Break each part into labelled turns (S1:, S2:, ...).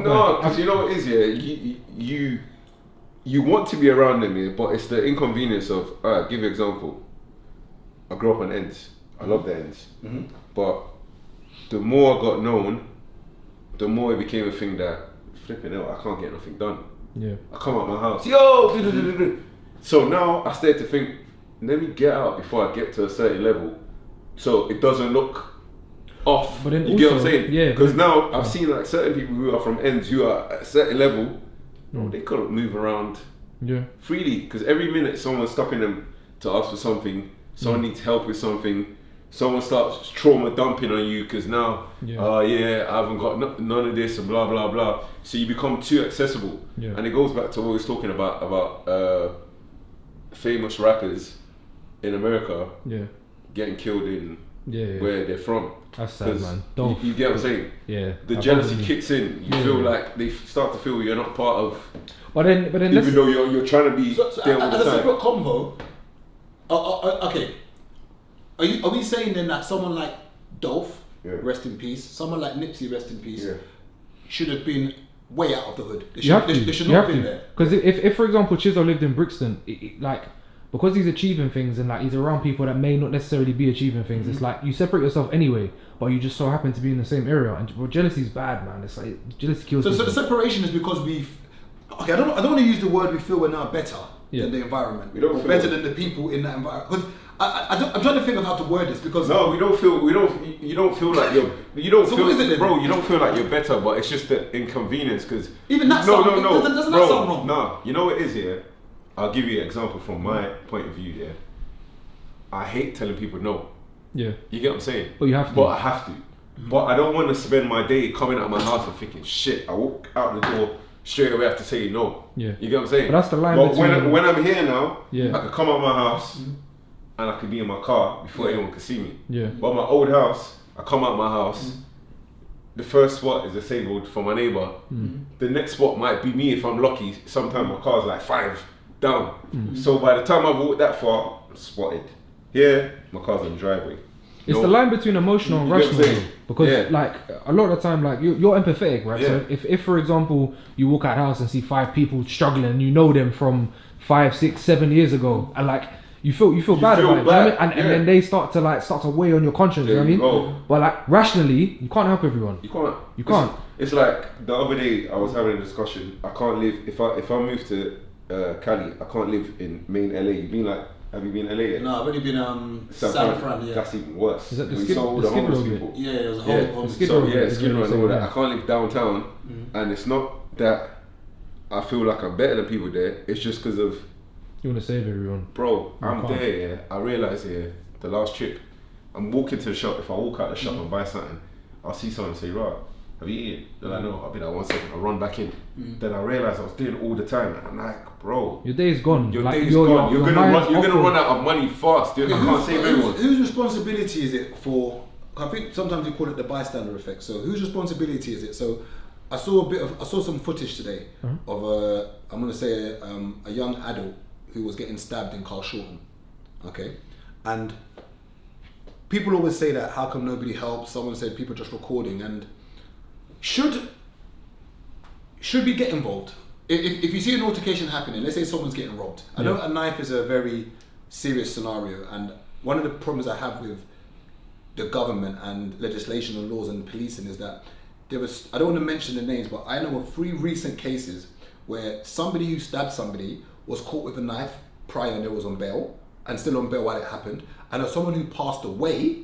S1: No, because you know what it is, yeah. You want to be around them, yeah, but it's the inconvenience of. Give you an example. I grew up on ends. I love the ends, but the more I got known, the more it became a thing that flipping out. I can't get nothing done.
S2: Yeah.
S1: I come out my house, yo. So now I start to think, let me get out before I get to a certain level, so it doesn't look off.
S2: But then
S1: you get what I'm
S2: also,
S1: saying?
S2: yeah,
S1: Because now I've seen like certain people who are from ends who are at a certain level, they couldn't move around freely because every minute someone's stopping them to ask for something, someone needs help with something, someone starts trauma dumping on you because now, I haven't got none of this and blah blah blah. So you become too accessible, and it goes back to what we was talking about famous rappers in America getting killed in where they're from.
S2: That's sad, man.
S1: You get what I'm saying?
S2: Yeah.
S1: The jealousy kicks in. You feel like they start to feel you're not part of.
S2: But then
S1: even though you're trying to be there all the
S3: as a
S1: time.
S3: separate convo. Okay. Are we saying then that someone like Dolph, rest in peace, someone like Nipsey, rest in peace, should have been way out of the hood? They should not have been there.
S2: Because if for example Chizzo lived in Brixton, like because he's achieving things and like he's around people that may not necessarily be achieving things, it's like you separate yourself anyway, but you just so happen to be in the same area. And jealousy is bad, man. It's like jealousy kills people.
S3: So the separation is because I don't want to use the word we feel we're now better than the environment.
S1: We don't feel
S3: better than the people in that environment. Because I'm trying to think of how to word this because
S1: you don't feel like you don't
S3: so
S1: feel
S3: what is it then?
S1: Bro, you don't feel like you're better, but it's just the inconvenience because
S3: even that doesn't that sound wrong?
S1: No, you know what it is here. I'll give you an example from my point of view. Yeah, I hate telling people no.
S2: Yeah,
S1: you get what I'm saying.
S2: But you have to.
S1: But I have to. But I don't want to spend my day coming out of my house and thinking shit. I walk out the door straight away. I have to say no.
S2: Yeah,
S1: you get what I'm saying.
S2: But that's the line.
S1: But
S2: between
S1: when I'm here now,
S2: yeah,
S1: I could come out of my house. And I could be in my car before anyone could see me.
S2: Yeah.
S1: But my old house, I come out my house, the first spot is disabled for my neighbour. The next spot might be me if I'm lucky. Sometimes my car's like 5 down. So by the time I've walked that far, I'm spotted. Here, my car's in the driveway.
S2: It's the line between emotional and rational. Because like a lot of the time, like you're empathetic, right? So if for example you walk out the house and see 5 people struggling, and you know them from 5, 6, 7 years ago, and like you feel bad about it, and then they start to weigh on your conscience. You know what I mean? But like rationally, you can't help everyone. You can't.
S1: It's like the other day I was having a discussion. I can't live if I move to Cali. I can't live in main LA. Have you been LA yet?
S3: No, I've only been San Fran. Yeah,
S1: that's even worse.
S2: Is that
S1: we saw all the homeless people.
S3: Yeah, it was a homeless.
S1: Skid Row and all that. I can't live downtown, and it's not that I feel like I'm better than people there. It's just because of.
S2: You want to save everyone.
S1: Bro, I'm there, I realise the last trip, I'm walking to the shop. If I walk out the shop and buy something, I'll see someone say, right, have you eaten? They're like, no. I'll be like, 1 second, I'll run back in. Then I realise I was doing it all the time. And I'm like, bro.
S2: Your day is gone.
S1: Your day is gone. You're gonna run out of money fast. Dude. I can't save everyone.
S3: Whose responsibility is it for, I think sometimes we call it the bystander effect. So whose responsibility is it? So I saw some footage today of I'm gonna say a young adult who was getting stabbed in Carl Shorten, okay? And people always say that, how come nobody helps? Someone said people just recording, and should we get involved? If you see an altercation happening, let's say someone's getting robbed. I know a knife is a very serious scenario, and one of the problems I have with the government and legislation and laws and policing is that I don't want to mention the names, but I know of 3 recent cases where somebody who stabbed somebody was caught with a knife prior and they was on bail, and still on bail while it happened. And there's someone who passed away,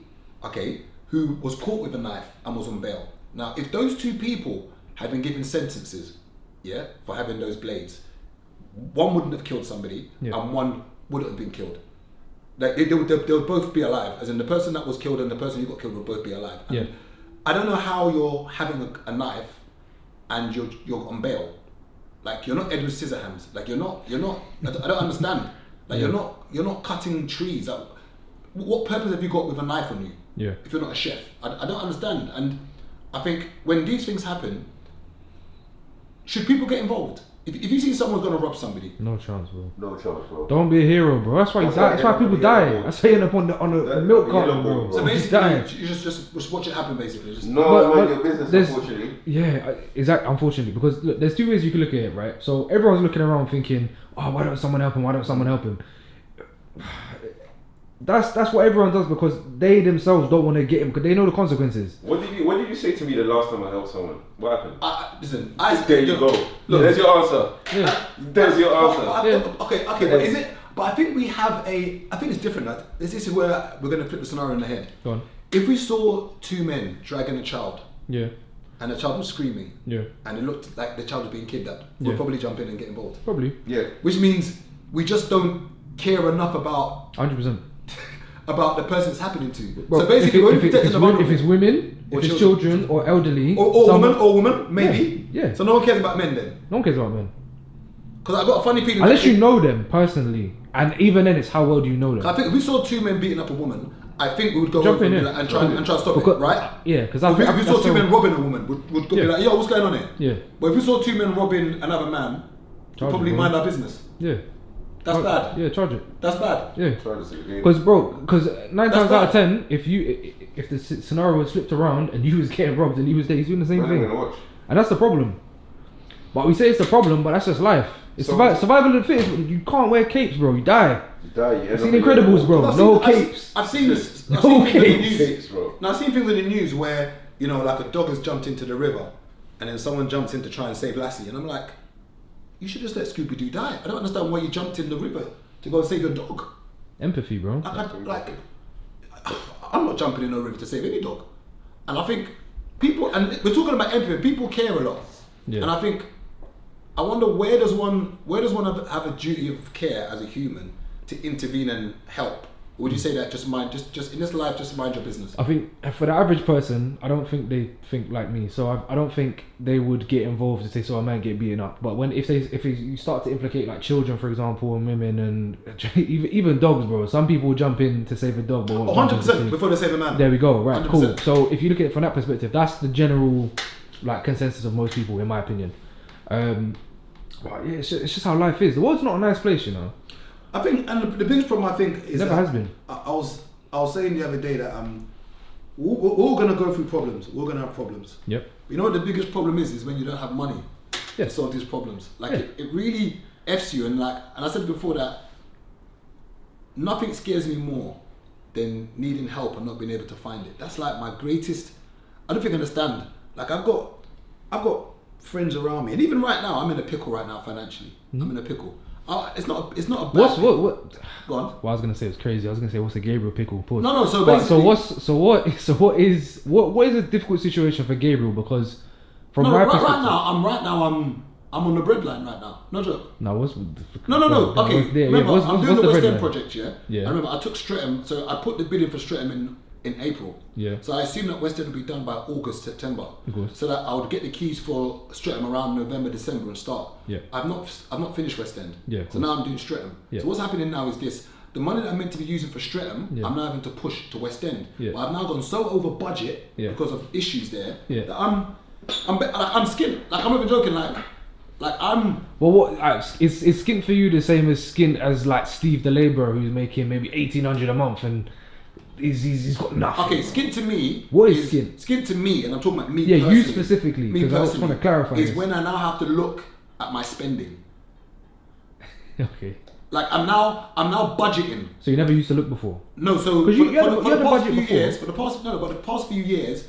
S3: okay, who was caught with a knife and was on bail. Now, if those 2 people had been given sentences, for having those blades, one wouldn't have killed somebody and one wouldn't have been killed. Like they would both be alive, as in the person that was killed and the person who got killed would both be alive. And I don't know how you're having a knife and you're on bail. Like you're not Edward Scissorhands. Like you're not. I don't understand. Like you're not cutting trees. Like, what purpose have you got with a knife on you?
S2: Yeah.
S3: If you're not a chef, I don't understand. And I think when these things happen, should people get involved? If you see someone's gonna rob somebody,
S2: no chance, bro.
S1: No chance, bro.
S2: Don't be a hero, bro. That's why you die. That's why people die. That's why you end up on the milk carton, bro.
S3: So basically, you just watch it happen, basically. Just
S1: mind your business, unfortunately.
S2: Yeah, exactly. Unfortunately, because look, there's two ways you can look at it, right? So everyone's looking around thinking, oh, why don't someone help him? Why don't someone help him? That's what everyone does because they themselves don't want to get him because they know the consequences.
S1: What did you say to me the last time I helped someone? What happened?
S3: Listen,
S1: there you go. Look, there's your answer.
S2: Yeah.
S1: There's your answer.
S3: Okay, but is it? But I think we have I think it's different. Like, this is where we're going to flip the scenario in the head.
S2: Go on.
S3: If we saw two men dragging a child,
S2: yeah,
S3: and the child was screaming,
S2: yeah,
S3: and it looked like the child was being kidnapped, we'll probably jump in and get involved.
S2: Probably.
S1: Yeah.
S3: Which means we just don't care enough about
S2: 100%.
S3: About the person it's happening to.
S2: Well,
S3: so basically,
S2: if it's women, if it's children or elderly,
S3: or women, maybe.
S2: Yeah.
S3: So no one cares about men then.
S2: No one cares about men.
S3: Because I got a funny feeling.
S2: Unless you know them personally, and even then, it's how well do you know them.
S3: I think if we saw two men beating up a woman, I think we would go
S2: jump in
S3: and try to stop it, right?
S2: Yeah, because
S3: if we saw two men robbing a woman, we'd be like, yo, what's going on here?
S2: Yeah.
S3: But if we saw two men robbing another man, we'd probably mind our business.
S2: Yeah.
S3: That's bad.
S2: Yeah, charge it.
S3: That's bad.
S2: Yeah. Because 9 times out of 10, if the scenario was flipped around and you was getting robbed and he was there, he's doing the same thing. And that's the problem. But we say it's the problem, but that's just life. It's survival of the fittest. You can't wear capes, bro. You die. I've seen Incredibles, bro. No capes.
S3: I've seen this.
S2: No capes,
S3: bro. Now I've seen things in the news where like a dog has jumped into the river, and then someone jumps in to try and save Lassie, and I'm like, you should just let Scooby-Doo die. I don't understand why you jumped in the river to go and save your dog.
S2: Empathy, bro.
S3: I'm not jumping in a river to save any dog. And I think people, and we're talking about empathy, people care a lot. Yeah. And I wonder where does one have a duty of care as a human to intervene and help? Or would you say that just in this life, just mind your business?
S2: I think for the average person, I don't think they think like me. So I don't think they would get involved if they saw a man get beaten up. But if you start to implicate like children, for example, and women and even dogs, bro. Some people jump in to save a dog.
S3: 100% before they save a man.
S2: There we go. Right,
S3: 100%.
S2: cool. So if you look at it from that perspective, that's the general consensus of most people, in my opinion. But yeah, it's just how life is. The world's not a nice place, you know.
S3: I think, and the biggest problem I think is
S2: never has been.
S3: I was saying the other day that we're all gonna go through problems. We're gonna have problems.
S2: Yep.
S3: You know what the biggest problem is when you don't have money to solve these problems. It really F's you, and I said before that nothing scares me more than needing help and not being able to find it. That's like my greatest. I don't think I understand. Like I've got friends around me, and even right now I'm in a pickle right now financially. Mm-hmm. I'm in a pickle. It's not a bad
S2: what
S3: go on.
S2: Well, I was gonna say it's crazy. I was gonna say what's a Gabriel pickle? Pause.
S3: No. So basically,
S2: what is a difficult situation for Gabriel? Because from my perspective,
S3: right now I'm on the breadline right now. No joke.
S2: No, what's
S3: no. Okay, remember I'm doing the West End project.
S2: Yeah.
S3: I remember I took Streatham, so I put the bid in for Streatham in April.
S2: Yeah.
S3: So I assumed that West End would be done by August, September. So that I would get the keys for Streatham around November, December and start.
S2: Yeah.
S3: I've not finished West End.
S2: Yeah.
S3: So now I'm doing Streatham.
S2: Yeah.
S3: So what's happening now is this. The money that I'm meant to be using for Streatham, I'm now having to push to West End.
S2: Yeah.
S3: But I've now gone so over budget because of issues there that I'm skint. I'm not even joking. I'm.
S2: Well, what is skint for you the same as skint as Steve the labourer who's making maybe 1,800 a month and he's got nothing.
S3: Okay, skint to me.
S2: What is skint?
S3: Skint to me, and I'm talking about me.
S2: Yeah,
S3: personally,
S2: you specifically. Because I was trying to clarify.
S3: Is when I now have to look at my spending.
S2: Okay.
S3: I'm now budgeting.
S2: So you never used to look before?
S3: No, so for the past few years,